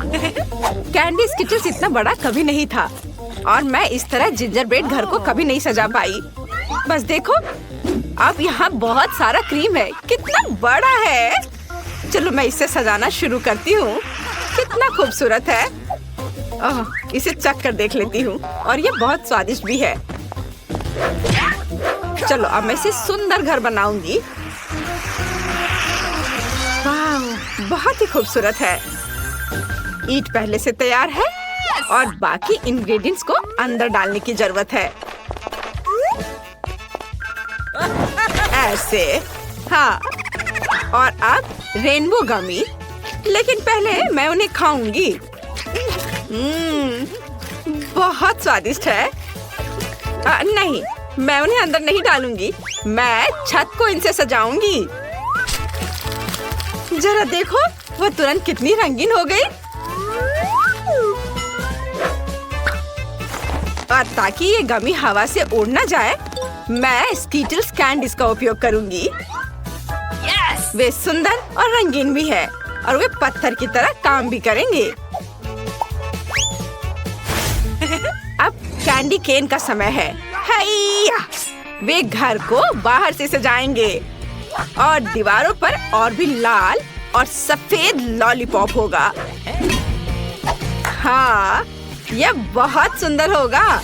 Candy Skittles इतना बड़ा कभी नहीं था और मैं इस तरह जिंजर ब्रेड घर को कभी नहीं सजा पाई। बस देखो, अब यहाँ बहुत सारा क्रीम है। कितना बड़ा है। चलो मैं इसे सजाना शुरू करती हूँ। कितना खूबसूरत है। इसे चख कर देख लेती हूँ और ये बहुत स्वादिष्ट भी है। चलो अब मैं इसे सुंदर घर बनाऊंगी। वाह, बहुत ही खूबसूरत है। ईंट पहले से तैयार है और बाकी इंग्रेडिएंट्स को अंदर डालने की जरूरत है। ऐसे, हाँ। और अब रेनबो गमी, लेकिन पहले मैं उन्हें खाऊंगी। बहुत स्वादिष्ट है। नहीं, मैं उन्हें अंदर नहीं डालूंगी। मैं छत को इनसे सजाऊंगी। जरा देखो, वो तुरंत कितनी रंगीन हो गई। और ताकि ये गमी हवा से उड़ ना जाए, मैं स्कीटल्स कैंडीज का उपयोग करूंगी। वे सुंदर और रंगीन भी है और वे पत्थर की तरह काम भी करेंगे। अब कैंडी केन का समय है। हैया! वे घर को बाहर से सजाएंगे और दीवारों पर और भी लाल और सफेद लॉलीपॉप होगा। हाँ, यह बहुत सुंदर होगा।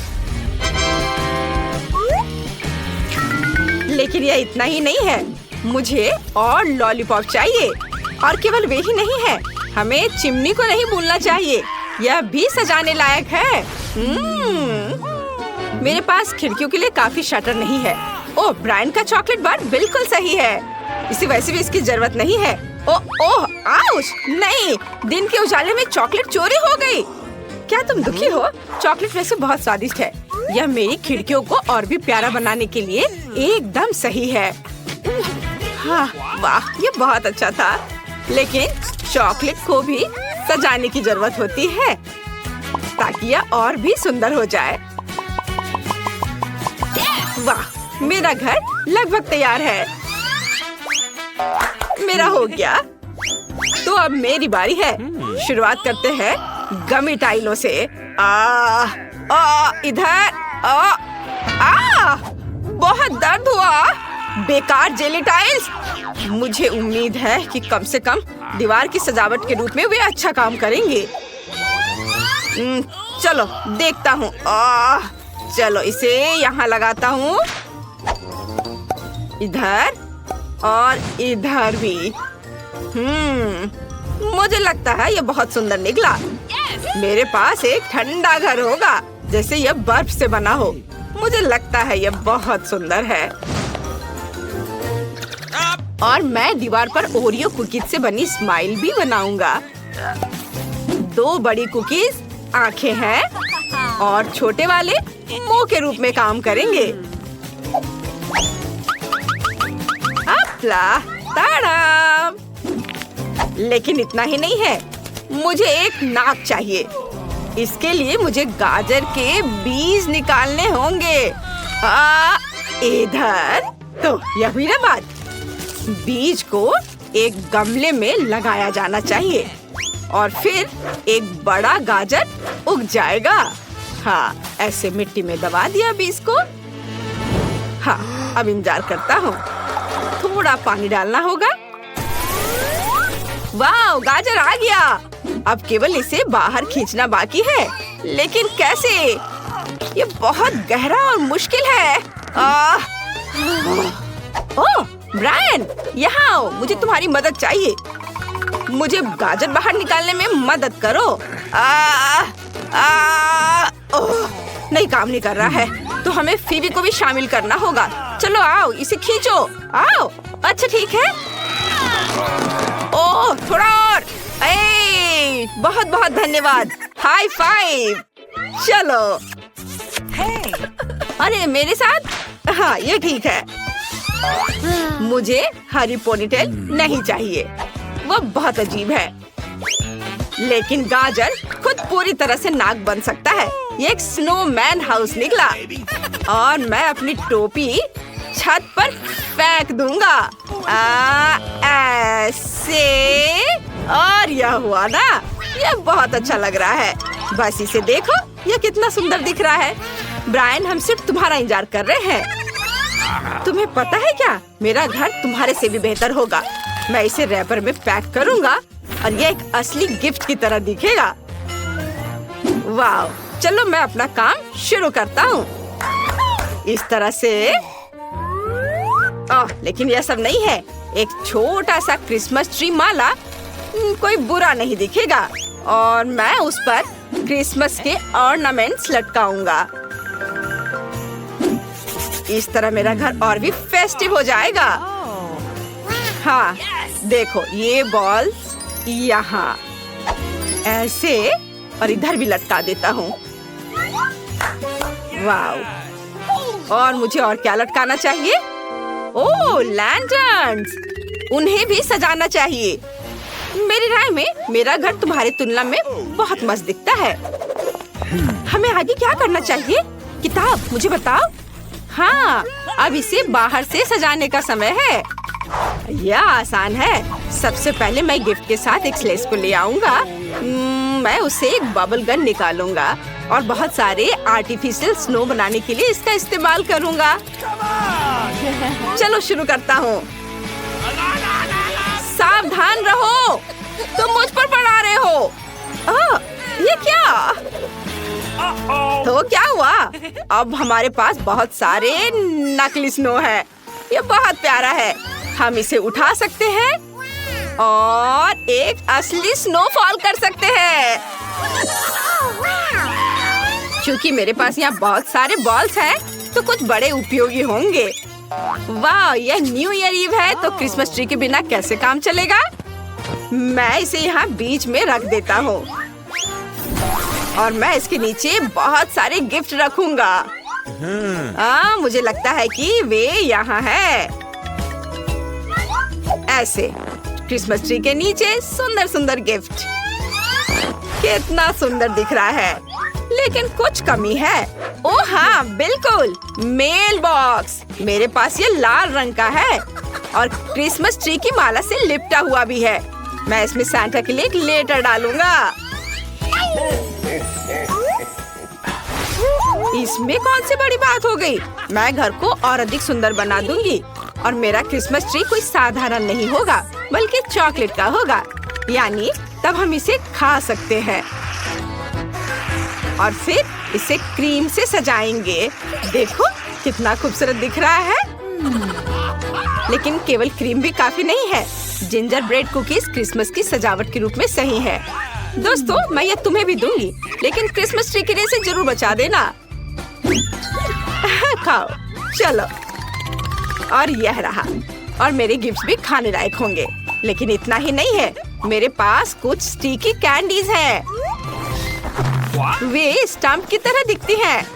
लेकिन यह इतना ही नहीं है। मुझे और लॉलीपॉप चाहिए। और केवल वे ही नहीं है, हमें चिमनी को नहीं भूलना चाहिए। यह भी सजाने लायक है। मेरे पास खिड़कियों के लिए काफी शटर नहीं है। ओह, ब्रायन का चॉकलेट बार बिल्कुल सही है। इसे वैसे भी इसकी जरूरत नहीं है। ओह, आउच! नहीं, दिन के उजाले में चॉकलेट चोरी हो गई। क्या तुम दुखी हो? चॉकलेट वैसे बहुत स्वादिष्ट है। यह मेरी खिड़कियों को और भी प्यारा बनाने के लिए एकदम सही है। हाँ, वाह, ये बहुत अच्छा था। लेकिन चॉकलेट को भी सजाने की जरूरत होती है ताकि यह और भी सुंदर हो जाए। वाह, मेरा घर लगभग तैयार है। मेरा हो गया। तो अब मेरी बारी है। शुरुआत करते हैं गमी टाइलों से। इधर। बहुत दर्द हुआ। बेकार जेली टाइल्स। मुझे उम्मीद है कि कम से कम दीवार की सजावट के रूप में वे अच्छा काम करेंगे। चलो देखता हूँ। चलो इसे यहाँ लगाता हूँ। इधर और इधर भी। मुझे लगता है ये बहुत सुंदर निकला। मेरे पास एक ठंडा घर होगा, जैसे यह बर्फ से बना हो। मुझे लगता है यह बहुत सुंदर है। और मैं दीवार पर ओरियो कुकीज से बनी स्माइल भी बनाऊंगा। 2 बड़ी कुकीज आंखें हैं और छोटे वाले मुंह के रूप में काम करेंगे। ताड़ा! लेकिन इतना ही नहीं है, मुझे एक नाक चाहिए। इसके लिए मुझे गाजर के बीज निकालने होंगे। इधर तो यह भी ना बात। बीज को एक गमले में लगाया जाना चाहिए और फिर एक बड़ा गाजर उग जाएगा। हाँ, ऐसे मिट्टी में दबा दिया बीज को। हाँ, अब इंतजार करता हूँ। थोड़ा पानी डालना होगा। वाह, गाजर आ गया। अब केवल इसे बाहर खींचना बाकी है। लेकिन कैसे? ये बहुत गहरा और मुश्किल है। ओह, ब्रायन, यहाँ आओ। मुझे तुम्हारी मदद चाहिए। मुझे गाजर बाहर निकालने में मदद करो। नहीं, काम नहीं कर रहा है। तो हमें फीबी को भी शामिल करना होगा। चलो आओ, इसे खींचो। आओ। अच्छा ठीक है। ओह, थोड़ा और। बहुत बहुत धन्यवाद। High five. चलो। अरे मेरे साथ? हाँ, ये ठीक है। मुझे हरी पोनीटेल नहीं चाहिए, वो बहुत अजीब है। लेकिन गाजर खुद पूरी तरह से नाक बन सकता है। ये एक स्नोमैन हाउस निकला और मैं अपनी टोपी छत पर फेंक दूंगा। ऐसे। और यह हुआ ना, यह बहुत अच्छा लग रहा है। बस इसे देखो, यह कितना सुंदर दिख रहा है। ब्रायन, हम सिर्फ तुम्हारा इंतजार कर रहे हैं। तुम्हें पता है क्या, मेरा घर तुम्हारे से भी बेहतर होगा। मैं इसे रैपर में पैक करूंगा और यह एक असली गिफ्ट की तरह दिखेगा। वाह, चलो मैं अपना काम शुरू करता हूँ। इस तरह से। लेकिन यह सब नहीं है। एक छोटा सा क्रिसमस ट्री माला कोई बुरा नहीं दिखेगा और मैं उस पर क्रिसमस के ऑर्नामेंट्स लटकाऊंगा। इस तरह मेरा घर और भी फेस्टिव हो जाएगा। हाँ, देखो ये बॉल्स यहाँ ऐसे और इधर भी लटका देता हूँ। वाव! और मुझे और क्या लटकाना चाहिए? ओह, लैंटर्न्स! उन्हें भी सजाना चाहिए। मेरी राय में मेरा घर तुम्हारी तुलना में बहुत मस्त दिखता है। हमें आगे क्या करना चाहिए? किताब, मुझे बताओ। हाँ, अब इसे बाहर से सजाने का समय है। यह आसान है। सबसे पहले मैं गिफ्ट के साथ एक स्लेज को ले आऊंगा। मैं उसे एक बबल गन निकालूंगा और बहुत सारे आर्टिफिशियल स्नो बनाने के लिए इसका इस्तेमाल करूंगा। चलो शुरू करता हूँ। सावधान रहो, तुम मुझ पर पड़ा रहे हो। ये क्या? तो क्या हुआ? अब हमारे पास बहुत सारे नकली स्नो है। ये बहुत प्यारा है। हम इसे उठा सकते हैं और एक असली स्नोफॉल कर सकते हैं। क्योंकि मेरे पास यहाँ बहुत सारे बॉल्स हैं, तो कुछ बड़े उपयोगी होंगे। वाह, यह न्यू ईयर ईव है, तो क्रिसमस ट्री के बिना कैसे काम चलेगा? मैं इसे यहाँ बीच में रख देता हूँ और मैं इसके नीचे बहुत सारे गिफ्ट रखूंगा। मुझे लगता है कि वे यहाँ है। ऐसे क्रिसमस ट्री के नीचे सुंदर सुंदर गिफ्ट। कितना सुंदर दिख रहा है, लेकिन कुछ कमी है। ओह हाँ, बिल्कुल, मेल बॉक्स। मेरे पास ये लाल रंग का है और क्रिसमस ट्री की माला से लिपटा हुआ भी है। मैं इसमें सांता के लिए एक लेटर डालूंगा। इसमें कौन सी बड़ी बात हो गई? मैं घर को और अधिक सुंदर बना दूंगी और मेरा क्रिसमस ट्री कोई साधारण नहीं होगा, बल्कि चॉकलेट का होगा। यानी तब हम इसे खा सकते हैं और फिर इसे क्रीम से सजाएंगे। देखो कितना खूबसूरत दिख रहा है। लेकिन केवल क्रीम भी काफी नहीं है। जिंजर ब्रेड कुकीज क्रिसमस की सजावट के रूप में सही है। दोस्तों, मैं ये तुम्हें भी दूंगी, लेकिन क्रिसमस ट्री के लिए इसे जरूर बचा देना। खाओ, चलो। और यह रहा। और मेरे गिफ्ट्स भी खाने लायक होंगे। लेकिन इतना ही नहीं है, मेरे पास कुछ स्टिकी कैंडीज हैं। वे स्टंप की तरह दिखती हैं।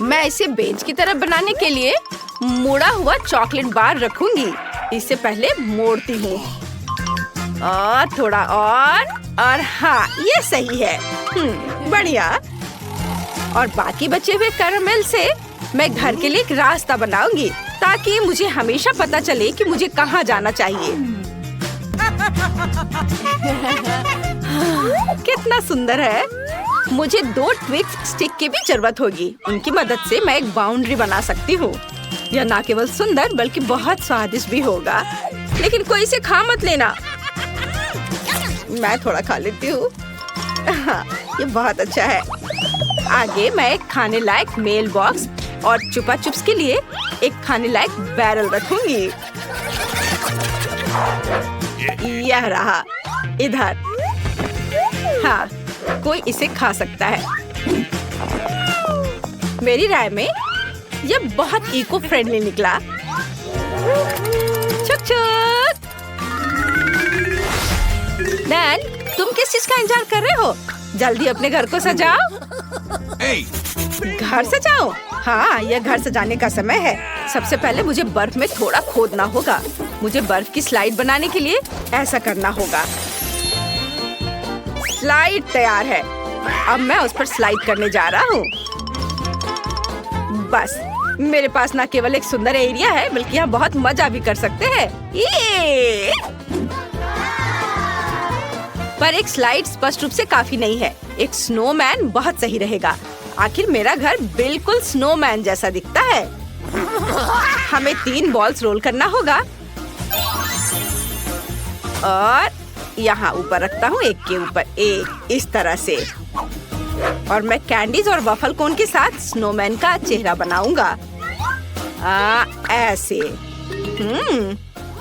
मैं इसे बेंच की तरह बनाने के लिए मुड़ा हुआ चॉकलेट बार रखूंगी। इससे पहले मोड़ती हूँ और थोड़ा और हाँ, ये सही है। बढ़िया। और बाकी बचे हुए कैरामेल से मैं घर के लिए एक रास्ता बनाऊंगी, ताकि मुझे हमेशा पता चले कि मुझे कहाँ जाना चाहिए। कितना सुंदर है। मुझे 2 ट्विक्स स्टिक की भी जरूरत होगी। उनकी मदद से मैं एक बाउंड्री बना सकती हूँ। यह न केवल सुंदर बल्कि बहुत स्वादिष्ट भी होगा। लेकिन कोई इसे खा मत लेना। मैं थोड़ा खा लेती हूँ। हाँ, ये बहुत अच्छा है। आगे मैं एक खाने लायक मेल बॉक्स और चुपा चुप्स के लिए एक खाने लायक बैरल रखूंगी। यह रहा इधर। हाँ, कोई इसे खा सकता है। मेरी राय में यह बहुत इको फ्रेंडली निकला। छुक छुक। डैन, तुम किस चीज का इंतजार कर रहे हो? जल्दी अपने घर को सजाओ। घर सजाओ? हाँ, यह घर सजाने का समय है। सबसे पहले मुझे बर्फ में थोड़ा खोदना होगा। मुझे बर्फ की स्लाइड बनाने के लिए ऐसा करना होगा। स्लाइड तैयार है। अब मैं उस पर स्लाइड करने जा रहा हूँ। बस मेरे पास ना केवल एक सुंदर एरिया है बल्कि यहाँ बहुत मजा भी कर सकते हैं। ये पर एक स्लाइड स्पष्ट रूप से काफी नहीं है। एक स्नोमैन बहुत सही रहेगा। आखिर मेरा घर बिल्कुल स्नोमैन जैसा दिखता है। हमें 3 बॉल्स रोल करना होगा और यहाँ ऊपर रखता हूँ, एक के ऊपर एक, इस तरह से। और मैं कैंडीज और वफल कोन के साथ स्नोमैन का चेहरा बनाऊंगा। ऐसे।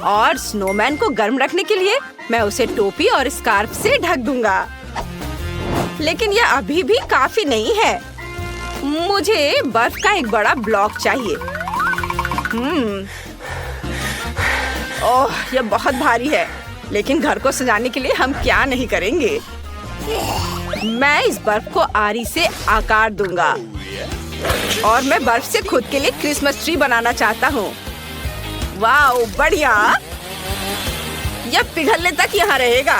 और स्नोमैन को गर्म रखने के लिए मैं उसे टोपी और स्कार्फ से ढक दूंगा। लेकिन यह अभी भी काफी नहीं है। मुझे बर्फ का एक बड़ा ब्लॉक चाहिए। ओह, यह बहुत भारी है। लेकिन घर को सजाने के लिए हम क्या नहीं करेंगे। मैं इस बर्फ को आरी से आकार दूंगा और मैं बर्फ से खुद के लिए क्रिसमस ट्री बनाना चाहता हूँ। वाह, बढ़िया। यह पिघलने तक यहाँ रहेगा।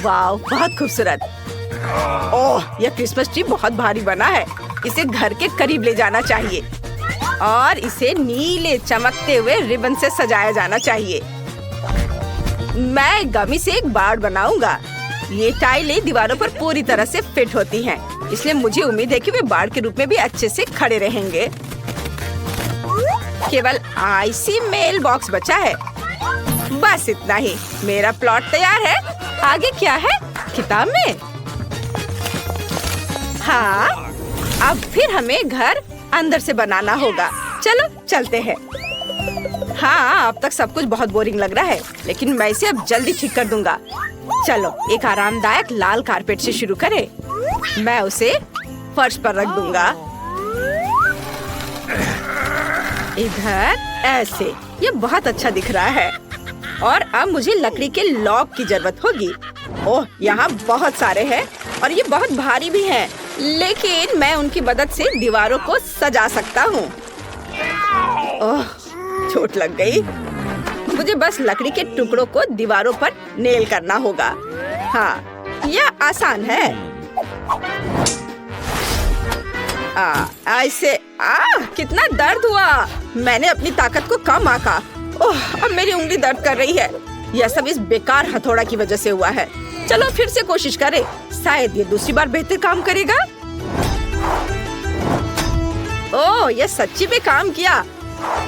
वाह, बहुत खूबसूरत। ओह, यह क्रिसमस ट्री बहुत भारी बना है। इसे घर के करीब ले जाना चाहिए और इसे नीले चमकते हुए रिबन से सजाया जाना चाहिए। मैं गमी से एक बाड़ बनाऊंगा। ये टाइलें दीवारों पर पूरी तरह से फिट होती हैं, इसलिए मुझे उम्मीद है कि वे बाड़ के रूप में भी अच्छे से खड़े रहेंगे। केवल आईसी मेल बॉक्स बचा है। बस इतना ही। मेरा प्लॉट तैयार है। आगे क्या है किताब में? हाँ, अब फिर हमें घर अंदर से बनाना होगा। चलो चलते हैं। हाँ, अब तक सब कुछ बहुत बोरिंग लग रहा है, लेकिन मैं इसे अब जल्दी ठीक कर दूंगा। चलो एक आरामदायक लाल कारपेट से शुरू करें। मैं उसे फर्श पर रख दूंगा। इधर ऐसे। ये बहुत अच्छा दिख रहा है। और अब मुझे लकड़ी के लॉक की जरूरत होगी। ओह, यहाँ बहुत सारे हैं और ये बहुत भारी भी हैं। लेकिन मैं उनकी मदद से दीवारों को सजा सकता हूँ। ओह, चोट लग गई। मुझे बस लकड़ी के टुकड़ों को दीवारों पर नेल करना होगा। हाँ, यह आसान है। ऐसे। कितना दर्द हुआ। मैंने अपनी ताकत को कम आंका। ओह, अब मेरी उंगली दर्द कर रही है। यह सब इस बेकार हथौड़ा की वजह से हुआ है। चलो फिर से कोशिश करें। शायद ये दूसरी बार बेहतर काम करेगा। ओह, यह सच्ची में काम किया।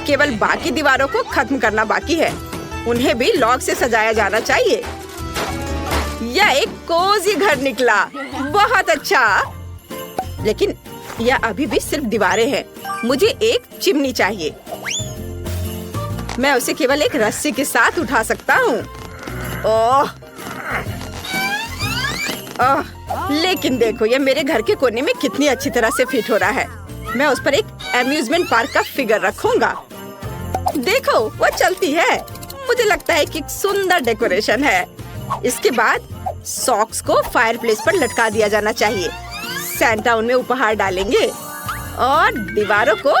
केवल बाकी दीवारों को खत्म करना बाकी है। उन्हें भी लॉक से सजाया जाना चाहिए। यह एक कोजी घर निकला। बहुत अच्छा। लेकिन यह अभी भी सिर्फ दीवारें हैं। मुझे एक चिमनी चाहिए। मैं उसे केवल एक रस्सी के साथ उठा सकता हूँ। ओह, लेकिन देखो यह मेरे घर के कोने में कितनी अच्छी तरह से फिट हो रहा है। मैं उस पर एक अम्यूजमेंट पार्क का फिगर रखूंगा। देखो, वो चलती है। मुझे लगता है कि एक सुंदर डेकोरेशन है। इसके बाद सॉक्स को फायरप्लेस पर लटका दिया जाना चाहिए। सैंटा उनमें उपहार डालेंगे और दीवारों को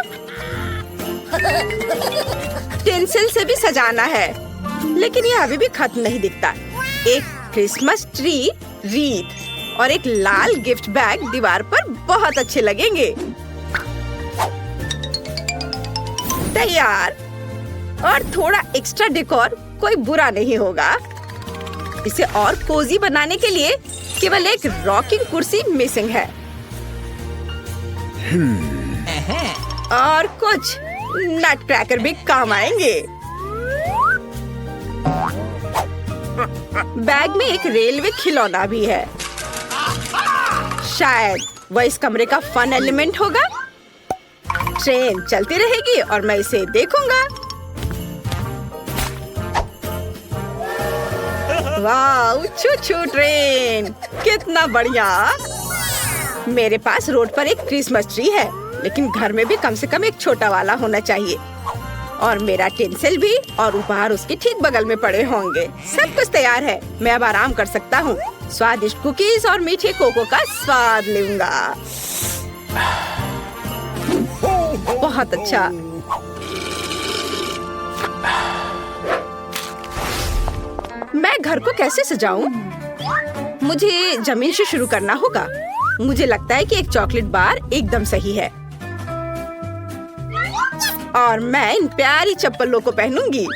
टिंसिल से भी सजाना है। लेकिन यह अभी भी खत्म नहीं दिखता। एक क्रिसमस ट्री रीत और एक लाल गिफ्ट बैग दीवार पर बहुत अच्छे लगेंगे। तैयार। और थोड़ा एक्स्ट्रा डेकोर कोई बुरा नहीं होगा। इसे और कोजी बनाने के लिए केवल एक रॉकिंग कुर्सी मिसिंग है। और कुछ नट क्रैकर भी काम आएंगे। बैग में एक रेलवे खिलौना भी है। शायद वह इस कमरे का फन एलिमेंट होगा। ट्रेन चलती रहेगी और मैं इसे देखूंगा। वाह, छू-छू ट्रेन, कितना बढ़िया। मेरे पास रोड पर एक क्रिसमस ट्री है, लेकिन घर में भी कम से कम एक छोटा वाला होना चाहिए। और मेरा टिंसिल भी और उपहार उसके ठीक बगल में पड़े होंगे। सब कुछ तैयार है। मैं अब आराम कर सकता हूँ। स्वादिष्ट कुकीज और मीठे कोको का स्वाद लूंगा। बहुत अच्छा। मैं घर को कैसे सजाऊं? मुझे जमीन से शुरू करना होगा। मुझे लगता है कि एक चॉकलेट बार एकदम सही है और मैं इन प्यारी चप्पलों को पहनूंगी।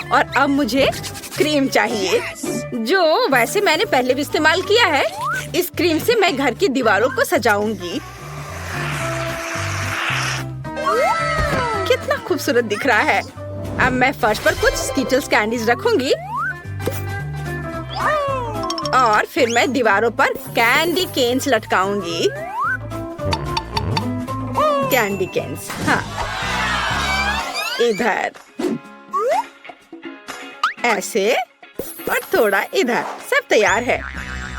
और अब मुझे क्रीम चाहिए, जो वैसे मैंने पहले भी इस्तेमाल किया है। इस क्रीम से मैं घर की दीवारों को सजाऊंगी। कितना खूबसूरत दिख रहा है। अब मैं फर्श पर कुछ स्कीटल्स कैंडीज रखूंगी और फिर मैं दीवारों पर कैंडी केन्स लटकाऊंगी। कैंडी केन्स, हाँ, इधर ऐसे और थोड़ा इधर। सब तैयार है।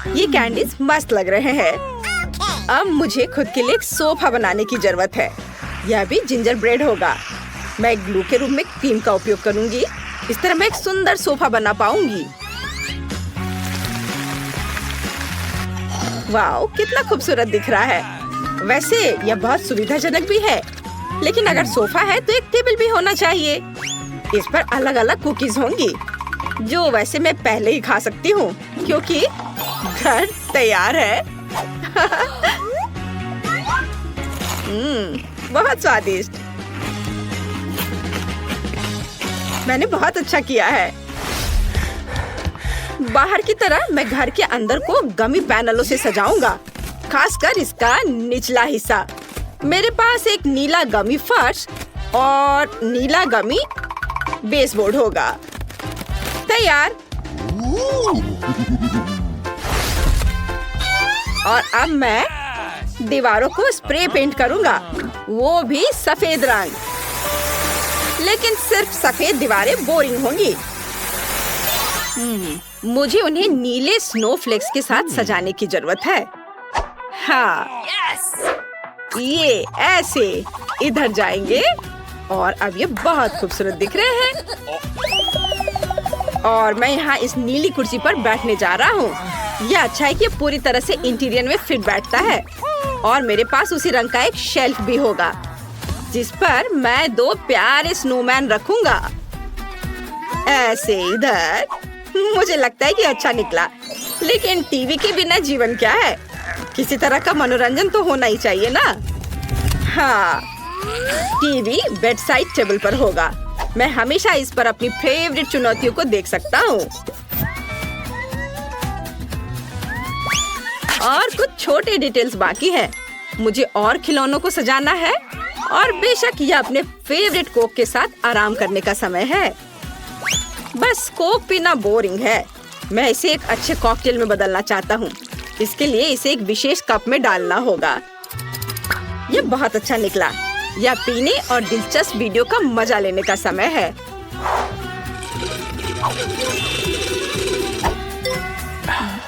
ये कैंडीज मस्त लग रहे हैं। अब मुझे खुद के लिए एक सोफा बनाने की जरूरत है। यह भी जिंजर ब्रेड होगा। मैं ग्लू के रूप में क्रीम का उपयोग करूंगी। इस तरह मैं एक सुंदर सोफा बना पाऊंगी। वाओ, कितना खूबसूरत दिख रहा है। वैसे यह बहुत सुविधाजनक भी है, लेकिन अगर सोफा है तो एक टेबल भी होना चाहिए। इस पर अलग अलग कुकीज होंगी, जो वैसे मैं पहले ही खा सकती हूँ क्योंकि घर तैयार है। बहुत स्वादिष्ट। मैंने बहुत अच्छा किया है। बाहर की तरह मैं घर के अंदर को गमी पैनलों से सजाऊंगा, खासकर इसका निचला हिस्सा। मेरे पास एक नीला गमी फर्श और नीला गमी बेसबोर्ड होगा। तैयार। और अब मैं दीवारों को स्प्रे पेंट करूंगा, वो भी सफेद रंग। लेकिन सिर्फ सफेद दीवारें बोरिंग होंगी। मुझे उन्हें नीले स्नोफ्लेक्स के साथ सजाने की जरूरत है। हाँ, ये ऐसे इधर जाएंगे और अब ये बहुत खूबसूरत दिख रहे हैं। और मैं यहाँ इस नीली कुर्सी पर बैठने जा रहा हूँ। यह अच्छा है कि पूरी तरह से इंटीरियर में फिट बैठता है। और मेरे पास उसी रंग का एक शेल्फ भी होगा, जिस पर मैं 2 प्यारे स्नोमैन रखूंगा। ऐसे इधर। मुझे लगता है कि अच्छा निकला, लेकिन टीवी के बिना जीवन क्या है? किसी तरह का मनोरंजन तो होना ही चाहिए ना। हाँ, टीवी बेड साइड टेबल पर होगा। मैं हमेशा इस पर अपनी फेवरेट चुनौतियों को देख सकता हूँ। और कुछ छोटे डिटेल्स बाकी हैं। मुझे और खिलौनों को सजाना है और बेशक यह अपने फेवरेट कोक के साथ आराम करने का समय है। बस कोक पीना बोरिंग है। मैं इसे एक अच्छे कॉकटेल में बदलना चाहता हूँ। इसके लिए इसे एक विशेष कप में डालना होगा। यह बहुत अच्छा निकला। यह पीने और दिलचस्प वीडियो का मजा लेने का समय है।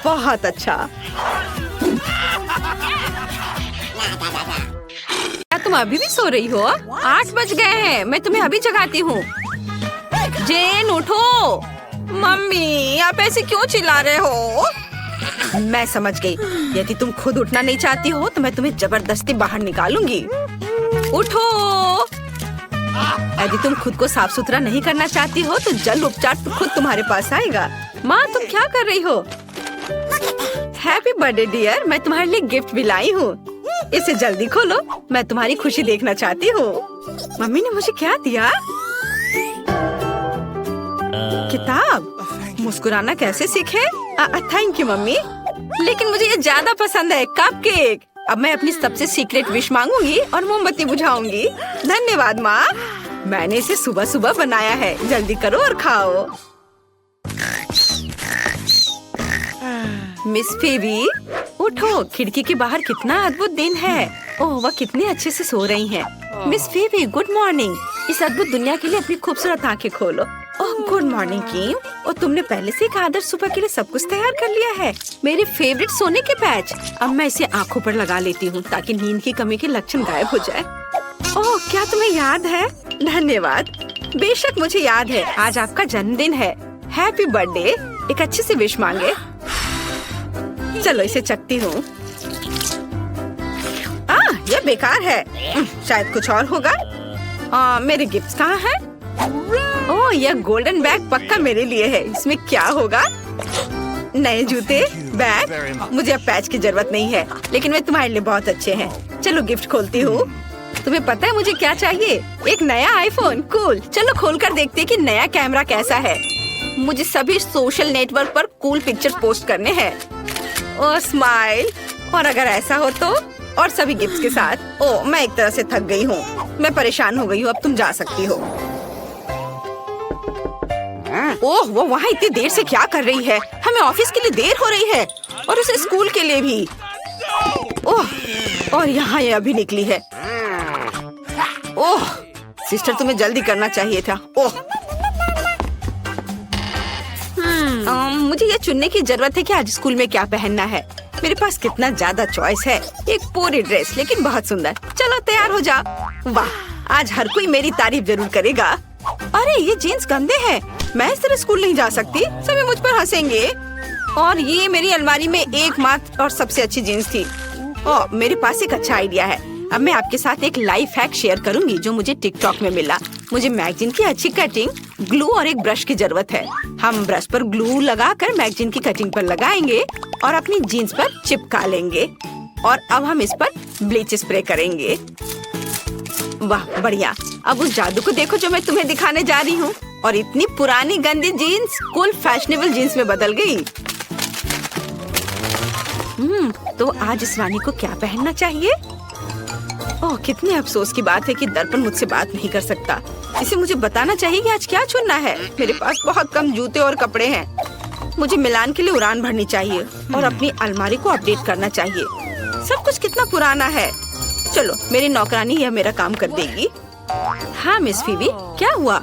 बहुत अच्छा। क्या तुम अभी भी सो रही हो? 8 बज गए हैं। मैं तुम्हें अभी जगाती हूँ। जेन उठो। मम्मी, आप ऐसे क्यों चिल्ला रहे हो? मैं समझ गई। यदि तुम खुद उठना नहीं चाहती हो तो मैं तुम्हें जबरदस्ती बाहर निकालूंगी। उठो। यदि तुम खुद को साफ सुथरा नहीं करना चाहती हो तो जल उपचार तो खुद तुम्हारे पास आएगा। माँ, तुम क्या कर रही हो? Happy birthday dear. मैं तुम्हारे लिए गिफ्ट भी लाई हूँ। इसे जल्दी खोलो। मैं तुम्हारी खुशी देखना चाहती हूँ। मम्मी ने मुझे क्या दिया? किताब। मुस्कुराना कैसे सीखे? थैंक यू मम्मी, लेकिन मुझे ये ज्यादा पसंद है। कपकेक। अब मैं अपनी सबसे सीक्रेट विश मांगूंगी और मोमबत्ती बुझाऊंगी। धन्यवाद माँ। मैंने इसे सुबह सुबह बनाया है। जल्दी करो और खाओ। मिस फेबी, उठो। खिड़की के बाहर कितना अद्भुत दिन है। ओह, वह कितने अच्छे से सो रही हैं। Miss फेबी, good morning. इस अद्भुत दुनिया के लिए अपनी खूबसूरत आंखें खोलो। ओह, गुड मॉर्निंग किम। और तुमने पहले से एक आदर्श सुबह के लिए सब कुछ तैयार कर लिया है। मेरे फेवरेट सोने के पैच। अब मैं इसे आंखों पर लगा लेती हूँ ताकि नींद की कमी के लक्षण गायब हो जाए। ओह, क्या तुम्हें याद है? धन्यवाद। बेशक मुझे याद है। आज आपका जन्मदिन है। Happy birthday. एक अच्छी सी विश मांगे। चलो इसे चखती हूँ। यह बेकार है। शायद कुछ और होगा। मेरे गिफ्ट्स कहाँ हैं? ओह, यह गोल्डन बैग पक्का मेरे लिए है। इसमें क्या होगा? नए जूते, बैग। मुझे अब पैच की जरूरत नहीं है, लेकिन वे तुम्हारे लिए बहुत अच्छे हैं। चलो गिफ्ट खोलती हूँ। तुम्हें पता है मुझे क्या चाहिए? एक नया आईफोन। कूल। चलो खोलकर देखते हैं कि नया कैमरा कैसा है। मुझे सभी सोशल नेटवर्क पर कूल पिक्चर्स पोस्ट करने हैं। ओह स्माइल। और अगर ऐसा हो तो, और सभी गिफ्ट्स के साथ। ओह मैं एक तरह से थक गई हूँ, मैं परेशान हो गई हूँ। अब तुम जा सकती हो। ओह वो वहाँ इतनी देर से क्या कर रही है? हमें ऑफिस के लिए देर हो रही है और उसे स्कूल के लिए भी। ओह और यहाँ ये अभी निकली है। ओह सिस्टर तुम्हें जल्दी करना चाहिए था। ओह मुझे ये चुनने की जरूरत है कि आज स्कूल में क्या पहनना है। मेरे पास कितना ज्यादा चॉइस है। एक पूरी ड्रेस, लेकिन बहुत सुंदर। चलो तैयार हो जा। वाह आज हर कोई मेरी तारीफ जरूर करेगा। अरे ये जीन्स गंदे हैं, मैं इस तरह स्कूल नहीं जा सकती। सभी मुझ पर हंसेंगे। और ये मेरी अलमारी में एकमात्र और सबसे अच्छी जीन्स थी। ओह मेरे पास एक अच्छा आइडिया है। अब मैं आपके साथ एक लाइफ हैक शेयर करूंगी जो मुझे टिकटॉक में मिला। मुझे मैगजीन की अच्छी कटिंग, ग्लू और एक ब्रश की जरूरत है। हम ब्रश पर ग्लू लगाकर मैगजीन की कटिंग पर लगाएंगे और अपनी जीन्स पर चिपका लेंगे। और अब हम इस पर ब्लीच स्प्रे करेंगे। वाह बढ़िया। अब उस जादू को देखो जो मैं तुम्हें दिखाने जा रही हूँ। और इतनी पुरानी गंदी जीन्स कूल फैशनेबल जीन्स में बदल गई। तो आज इस रानी को क्या पहनना चाहिए? ओह कितने अफसोस की बात है कि दर्पण मुझसे बात नहीं कर सकता। इसे मुझे बताना चाहिए कि आज क्या चुनना है। मेरे पास बहुत कम जूते और कपड़े हैं। मुझे मिलान के लिए उड़ान भरनी चाहिए और अपनी अलमारी को अपडेट करना चाहिए। सब कुछ कितना पुराना है। चलो मेरी नौकरानी यह मेरा काम कर देगी। हाँ मिस फीबी क्या हुआ?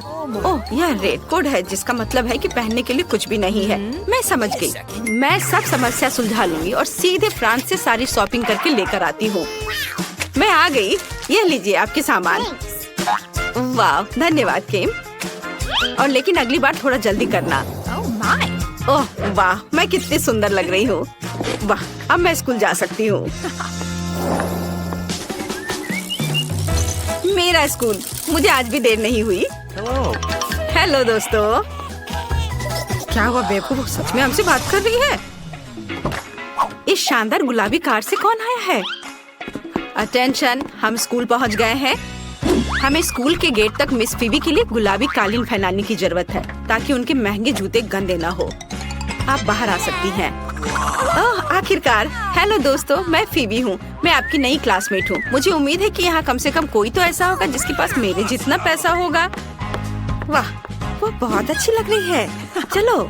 ओह यह रेड कोड है, जिसका मतलब है कि पहनने के लिए कुछ भी नहीं है। मैं समझ गई। मैं सब समस्या सुलझा लूंगी और सीधे फ्रांस से सारी शॉपिंग करके लेकर आती हूँ। मैं आ गई। ये लीजिए आपके सामान। वाह धन्यवाद किम। और लेकिन अगली बार थोड़ा जल्दी करना। ओह वाह मैं कितनी सुंदर लग रही हूँ। वाह अब मैं स्कूल जा सकती हूँ। मेरा स्कूल। मुझे आज भी देर नहीं हुई। हेलो दोस्तों। क्या हुआ बेवकूफ सच में हमसे बात कर रही है? इस शानदार गुलाबी कार से कौन आया है? अटेंशन हम स्कूल पहुंच गए हैं। हमें स्कूल के गेट तक मिस फीबी के लिए गुलाबी कालीन फैलाने की जरूरत है ताकि उनके महंगे जूते गंदे ना हो। आप बाहर आ सकती हैं। ओह आखिरकार। हेलो दोस्तों मैं फीबी हूँ। मैं आपकी नई क्लासमेट हूँ। मुझे उम्मीद है कि यहाँ कम से कम कोई तो ऐसा होगा जिसके पास मेरे जितना पैसा होगा। वाह वो बहुत अच्छी लग रही है। चलो।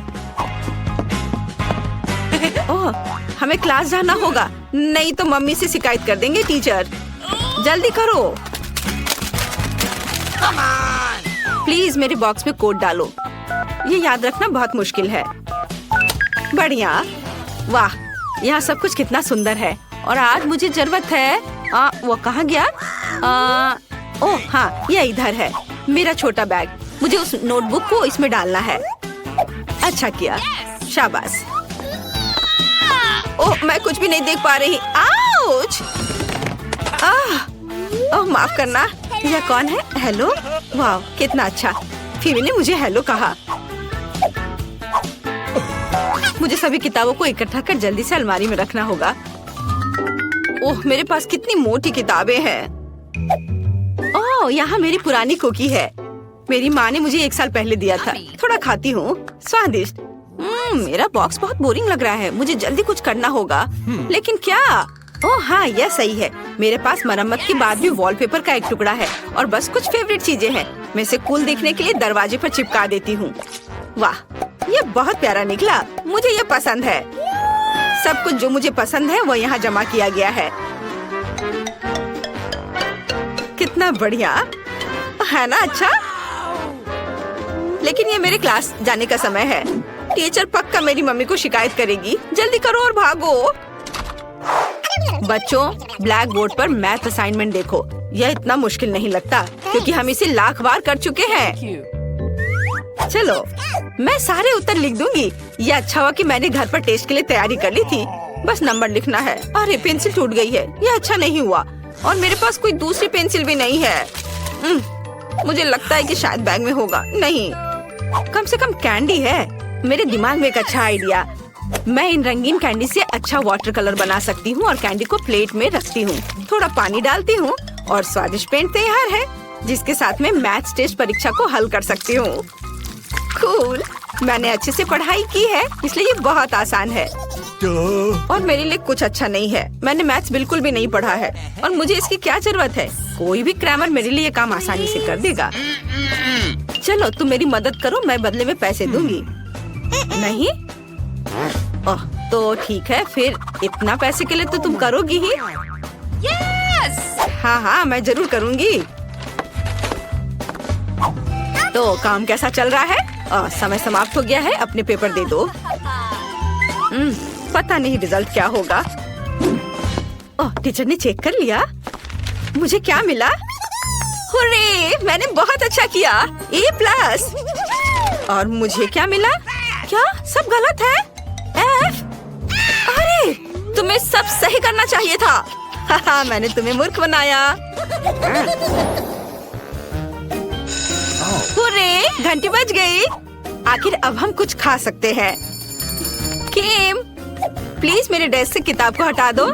ओह हमें क्लास जाना होगा, नहीं तो मम्मी से शिकायत कर देंगे टीचर। जल्दी करो प्लीज। मेरे बॉक्स में कोड डालो। ये याद रखना बहुत मुश्किल है। बढ़िया। वाह यहाँ सब कुछ कितना सुंदर है। और आज मुझे जरूरत है। वो कहाँ गया? ओह हाँ ये इधर है। मेरा छोटा बैग। मुझे उस नोटबुक को इसमें डालना है। अच्छा किया, शाबाश। ओह मैं कुछ भी नहीं देख पा रही। आउच! ओह माफ करना। यह कौन है? हेलो। वाह कितना अच्छा। फीबी ने मुझे हेलो कहा। मुझे सभी किताबों को इकट्ठा कर जल्दी से अलमारी में रखना होगा। ओह मेरे पास कितनी मोटी किताबें हैं। ओह यहाँ मेरी पुरानी कुकी है। मेरी माँ ने मुझे 1 साल पहले दिया था। थोड़ा खाती हूँ। स्वादिष्ट। मेरा बॉक्स बहुत बोरिंग लग रहा है। मुझे जल्दी कुछ करना होगा। लेकिन क्या? ओह हाँ यह सही है। मेरे पास मरम्मत के बाद भी वॉलपेपर का एक टुकड़ा है और बस कुछ फेवरेट चीजें हैं। मैं इसे कूल दिखने के लिए दरवाजे पर चिपका देती हूँ। वाह ये बहुत प्यारा निकला। मुझे ये पसंद है। सब कुछ जो मुझे पसंद है वो यहाँ जमा किया गया है। कितना बढ़िया है ना? अच्छा लेकिन ये मेरे क्लास जाने का समय है। टीचर पक्का मेरी मम्मी को शिकायत करेगी। जल्दी करो और भागो। बच्चों ब्लैक बोर्ड पर मैथ असाइनमेंट देखो। यह इतना मुश्किल नहीं लगता क्योंकि हम इसे लाख बार कर चुके हैं। चलो मैं सारे उत्तर लिख दूंगी। ये अच्छा हुआ कि मैंने घर पर टेस्ट के लिए तैयारी कर ली थी। बस नंबर लिखना है। अरे पेंसिल टूट गई है। ये अच्छा नहीं हुआ। और मेरे पास कोई दूसरी पेंसिल भी नहीं है। मुझे लगता है कि शायद बैग में होगा। नहीं कम से कम कैंडी है। मेरे दिमाग में एक अच्छा आइडिया। मैं इन रंगीन कैंडी से अच्छा वाटर कलर बना सकती हूँ और कैंडी को प्लेट में रखती हूँ। थोड़ा पानी डालती हूँ और स्वादिष्ट पेंट तैयार है, जिसके साथ में मैथ्स टेस्ट परीक्षा को हल कर सकती हूँ। कूल, मैंने अच्छे से पढ़ाई की है, इसलिए ये बहुत आसान है और मेरे लिए कुछ अच्छा नहीं है। मैंने मैथ्स बिल्कुल भी नहीं पढ़ा है और मुझे इसकी क्या जरूरत है। कोई भी क्रैमर मेरे लिए ये काम आसानी से कर देगा। चलो तुम मेरी मदद करो, मैं बदले में पैसे दूंगी। नहीं? ओह, तो ठीक है, फिर इतना पैसे के लिए तो तुम करोगी ही। हाँ, मैं जरूर करूँगी। तो काम कैसा चल रहा है? समय समाप्त हो गया है, अपने पेपर दे दो। पता नहीं रिजल्ट क्या होगा। ओह, टीचर ने चेक कर लिया। मुझे क्या मिला? हुर्रे, मैंने बहुत अच्छा किया, A+। और मुझे क्या मिला? क्या सब गलत है? F? अरे, तुम्हें सब सही करना चाहिए था। हाहा, मैंने तुम्हें मूर्ख बनाया। हुर्रे, घंटी बज गई। आखिर अब हम कुछ खा सकते हैं। किम, प्लीज मेरे डेस्क से किताब को हटा दो।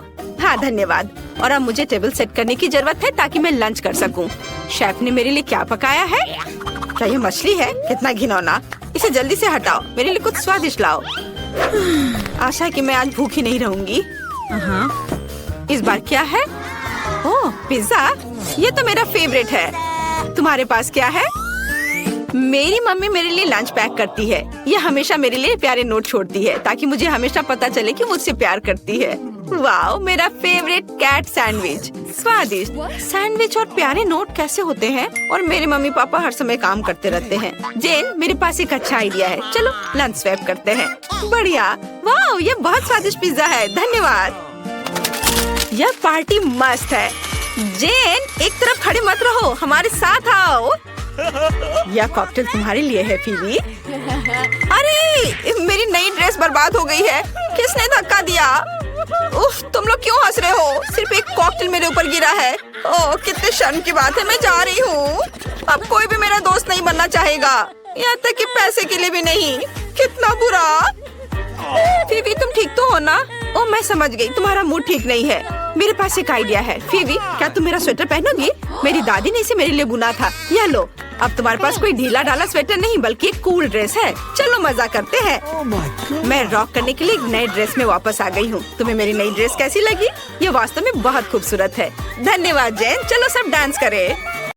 हाँ, धन्यवाद। और अब मुझे टेबल सेट करने की जरूरत है ताकि मैं लंच कर सकूं। शेफ ने मेरे लिए क्या पकाया है? क्या ये मछली है? कितना घिनौना। इसे जल्दी से हटाओ, मेरे लिए कुछ स्वादिष्ट लाओ। आशा है कि मैं आज भूखी नहीं रहूंगी। इस बार क्या है? ओह, पिज्जा। ये तो मेरा फेवरेट है। तुम्हारे पास क्या है? मेरी मम्मी मेरे लिए लंच पैक करती है। ये हमेशा मेरे लिए प्यारे नोट छोड़ती है ताकि मुझे हमेशा पता चले कि मुझसे प्यार करती है। वाओ, मेरा फेवरेट कैट सैंडविच। स्वादिष्ट सैंडविच और प्यारे नोट कैसे होते हैं? और मेरे मम्मी पापा हर समय काम करते रहते हैं। जेन, मेरे पास एक अच्छा आइडिया है। चलो लंच स्वैप करते हैं। बढ़िया। वाओ, ये बहुत स्वादिष्ट पिज्जा है, धन्यवाद। यह पार्टी मस्त है। जेन, एक तरफ खड़े मत रहो, हमारे साथ आओ। यह कॉकटेल तुम्हारे लिए है, फीबी। अरे, मेरी नई ड्रेस बर्बाद हो गई है। किसने धक्का दिया? उफ, तुम लोग क्यों हंस रहे हो? सिर्फ एक कॉकटेल मेरे ऊपर गिरा है। ओह, कितने शर्म की बात है। मैं जा रही हूँ। अब कोई भी मेरा दोस्त नहीं बनना चाहेगा, यहाँ तक कि पैसे के लिए भी नहीं। कितना बुरा। फीबी, तुम ठीक तो हो ना? ओह, मैं समझ गई, तुम्हारा मूड ठीक नहीं है। मेरे पास एक आइडिया है। फीबी, क्या तुम मेरा स्वेटर पहनोगी? मेरी दादी ने इसे मेरे लिए बुना था। यह लो। अब तुम्हारे पास कोई ढीला ढाला स्वेटर नहीं बल्कि एक कूल ड्रेस है। चलो मजा करते हैं। मैं रॉक करने के लिए एक नए ड्रेस में वापस आ गई हूँ। तुम्हें मेरी नई ड्रेस कैसी लगी? ये वास्तव में बहुत खूबसूरत है। धन्यवाद जेन। चलो सब डांस करें।